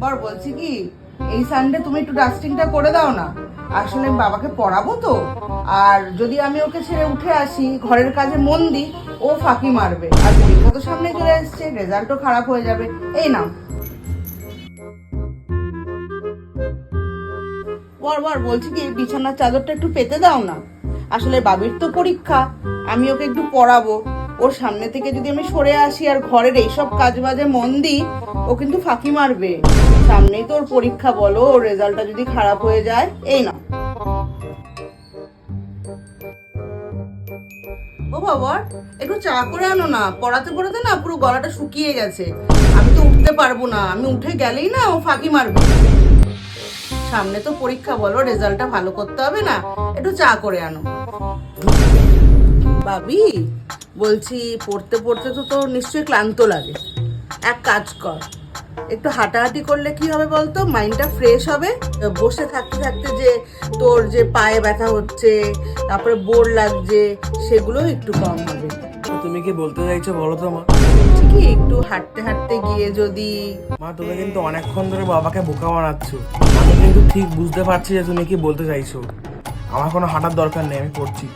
বর বলছি কি, এই সানডে তুমি একটু ডাস্টিংটা করে দাও না। আসলে বাবাকে পড়াবো তো, আর যদি আমি ওকে ছেড়ে উঠে আসি ঘরের কাজে মন দিই, ও ফাঁকি মারবে। আর পরীক্ষা তো সামনে চলে এসছে, রেজাল্টও খারাপ হয়ে যাবে। এই নাও। বর বর বলছি কি, বিছানার চাদরটা একটু পেতে দাও না। আসলে বাবির তো পরীক্ষা, আমি ওকে একটু পড়াবো। ওর সামনে থেকে যদি আমি সরে আসি আর ঘরের এইসব কাজ বাজে মন দিই, ও কিন্তু ফাঁকি মারবে। সামনেই তো ওর পরীক্ষা, বলো, ওর রেজাল্টটা যদি খারাপ হয়ে যায়। এই না। ও বাবা, একটু চা করে আনো না। পড়াতে পড়াতে না পুরো গলাটা শুকিয়ে গেছে। আমি তো উঠতে পারবো না, আমি উঠে গেলেই না ও ফাঁকি মারবে। সামনে তো পরীক্ষা, বলো, রেজাল্টটা ভালো করতে হবে না? একটু চা করে আনো। ভাবি, বলছি পড়তে পড়তে তো তোর নিশ্চয়ই ক্লান্ত লাগে। এক কাজ কর, একটু হাঁটাহাঁটি করলে কি হবে বলতো, মাইন্ডটা ফ্রেশ হবে। বসে থাকতে থাকতে যে তোর যে পায়ে ব্যথা হচ্ছে, তারপরে বোর লাগছে, সেগুলো একটু কম হবে। তুমি কি বলতে চাইছো বলো তো মা? ঠিকই, একটু হাঁটতে হাঁটতে গিয়ে যদি। মা, তুমি কিন্তু অনেকক্ষণ ধরে বাবাকে বোকা বানাচ্ছ। আমি কিন্তু ঠিক বুঝতে পারছি যে তুমি কি বলতে চাইছো। আমার কোনো হাঁটার দরকার নেই, আমি পড়ছি।